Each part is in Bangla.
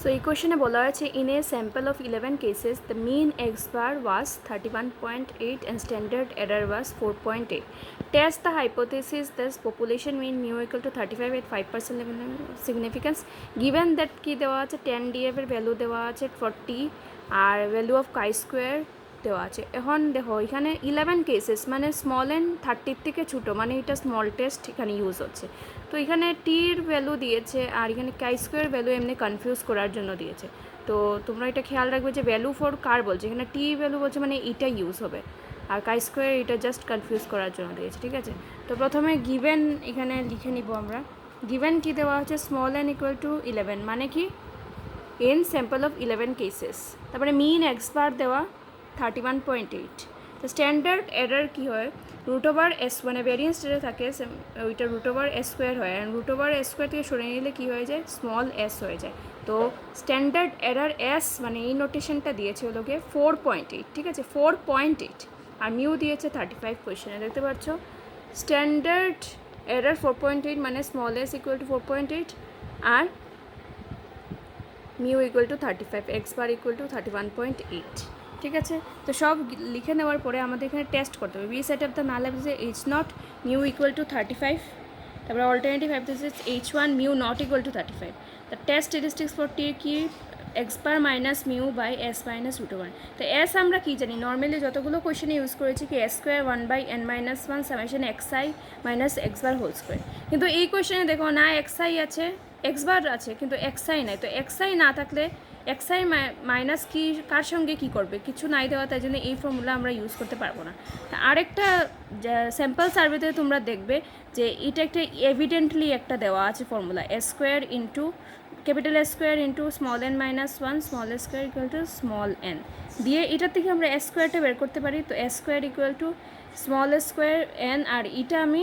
So এই কোশ্চেনে বলা হয়েছে in a sample of 11 cases the mean x bar was 31.8 and standard error was 4.8. Test the hypothesis that population mean mu equal to 35 at 5% significance given that কি দেওয়া আছে 10 df এর ভ্যালু দেওয়া আছে 40 আর ভ্যালু অফ chi square দেওয়া আছে। এখন দেখো এখানে 11 কেসেস মানে স্মল এন 30 থেকে ছোটো, মানে এটা স্মল টেস্ট এখানে ইউজ হচ্ছে। তো এখানে টির ভ্যালু দিয়েছে আর এখানে কাই স্কোয়ার ভ্যালু এমনি কনফিউজ করার জন্য দিয়েছে। তো তোমরা এটা খেয়াল রাখবে যে ভ্যালু ফর কার বলছে, এখানে টি ভ্যালু বলছে মানে এটা ইউজ হবে, আর কাই স্কোয়ার এটা জাস্ট কনফিউজ করার জন্য দিয়েছে, ঠিক আছে। তো প্রথমে গিভেন এখানে লিখে নিব আমরা। গিভেন কি দেওয়া হচ্ছে স্মল এন ইকুয়াল টু 11 মানে কি এন স্যাম্পল অফ 11 কেসেস, তারপরে মিন এক্স বার দেওয়া 31.8। তো স্ট্যান্ডার্ড এরার কী হয় রুট ওভার এস, মানে ভ্যারিয়েন্স যেটা থাকে ওইটা রুট ওভার এস স্কোয়ার হয়, and root over S square থেকে সরিয়ে নিলে কী হয়ে যায় স্মল এস হয়ে যায়। তো স্ট্যান্ডার্ড এরার এস মানে এই নোটেশনটা দিয়েছে হলো গিয়ে 4.8, ঠিক আছে 4.8, আর মিউ দিয়েছে 35 কোয়েশ্চেনে দেখতে পাচ্ছ। স্ট্যান্ডার্ড এরার 4.8 মানে স্মল এস ইকুয়াল টু 4.8 আর mu equal to 35, X bar equal to 31.8, ঠিক আছে। তো সব লিখে নেওয়ার পরে আমাদের এখানে টেস্ট করতে হবে। Reset of the null hypothesis H naught mu equal to 35, তারপরে alternative hypothesis H one mu not equal to 35। The test statistics for t কি x bar minus mu by s minus root over. তো এস আমরা কী জানি নর্মালি যতগুলো কোয়েশনে ইউজ করেছি কি s square 1/n-1 summation x i minus x bar whole square, কিন্তু এই কোয়েশনে দেখো না এক্স আই আছে এক্স বার আছে কিন্তু এক্স আই নাই। তো এক্স আই না থাকলে এক্স আই মাইনাস কি কার সঙ্গে কী করবে কিছু নাই দেওয়া, তাই জন্য এই ফর্মুলা আমরা ইউজ করতে পারবো না। আরেকটা স্যাম্পল সার্ভেতে তোমরা দেখবে যে এটা একটা এভিডেন্টলি একটা দেওয়া আছে formula S square into capital S square into small N minus 1 small s square equal to small N দিয়ে এটার থেকে আমরা এস স্কোয়ারটা বের করতে পারি। তো s square equal to small s square n, আর এটা আমি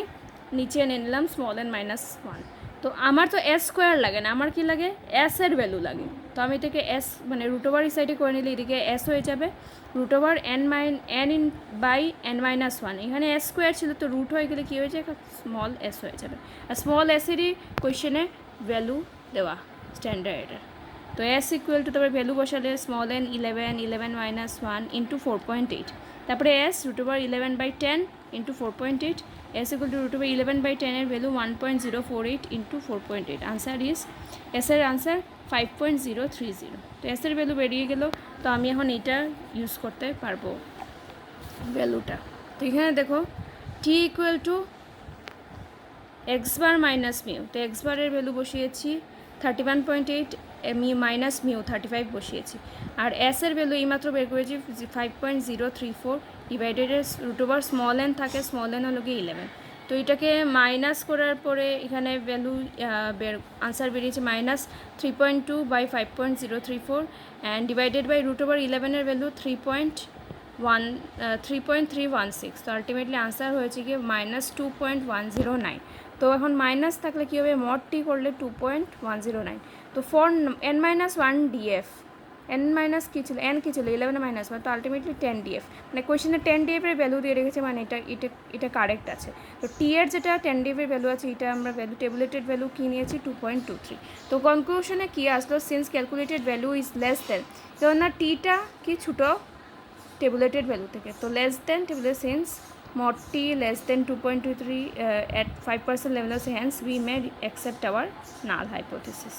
নিচে এনে নিলাম স্মল এন মাইনাস 1। তো আমার তো এস স্কোয়ার লাগে না, আমার কি লাগে এস এর ভ্যালু লাগে। তো আমি এটাকে এস মানে রুট ওভার এই সাইডে করে নিলে এদিকে এস হয়ে যাবে root over N in by n-1। এখানে এস স্কোয়ার ছিল তো রুট হয়ে গেলে কী হয়ে যায় স্মল এস হয়ে যাবে, আর স্মল এসেরই কোয়েশ্চেনে ভ্যালু দেওয়া স্ট্যান্ডার্ড। তো এস ইকুয়াল টু তারপরে ভ্যালু বসালে স্মল এন 11 মাইনাস 1 ইন্টু 4.8, তারপরে S root over 11/10 into 4.8, S equal to root over 11/10 এর ভ্যালু 1.048 ইন্টু 4.8। আনসার ইজ এসের আনসার 5.030। তো এসের ভ্যালু বেরিয়ে গেল, তো আমি এখন এটা ইউজ করতে পারবো ভ্যালুটা। তো এখানে দেখো t equal to x bar minus mu, তো এক্স বারের ভ্যালু বসিয়েছি 31.8, মিউ মাইনাস মিউ 35 বসিয়েছি, আর এস এর ভ্যালু এইমাত্র বের করেছি 5.034 divided root over small n থাকে, স্মল এন হলো গিয়ে 11। তো এটাকে মাইনাস করার পরে এখানে ভ্যালু আনসার বেরিয়েছে minus 3.2 by 5.034 and divided by root over 11-এর ভ্যালু 3.316। তো আলটিমেটলি আনসার হয়েছে গিয়ে মাইনাস 2.109। তো এখন মাইনাস থাকলে কী হবে মড টি করলে 2.109। তো for n-1 df n minus কী ছিল n কী ছিল 11-1, তো আলটিমেটলি 10 df, মানে কোয়েশ্চেনে 10 df এর ভ্যালু দিয়ে রেখেছে, মানে এটা কারেক্ট আছে। তো টি এর যেটা 10 df এর ভ্যালু আছে এটা আমরা ভ্যালু টেবুলেটেড ভ্যালু কী নিয়েছি 2.23। তো কনক্লুশনে কী আসলো since calculated value is less than, কেননা টিটা কি ছোটো টেবুলেটেড ভ্যালু থেকে, তো less than tabulate since mod t less than 2.23 at 5% level, hence we may accept our null hypothesis.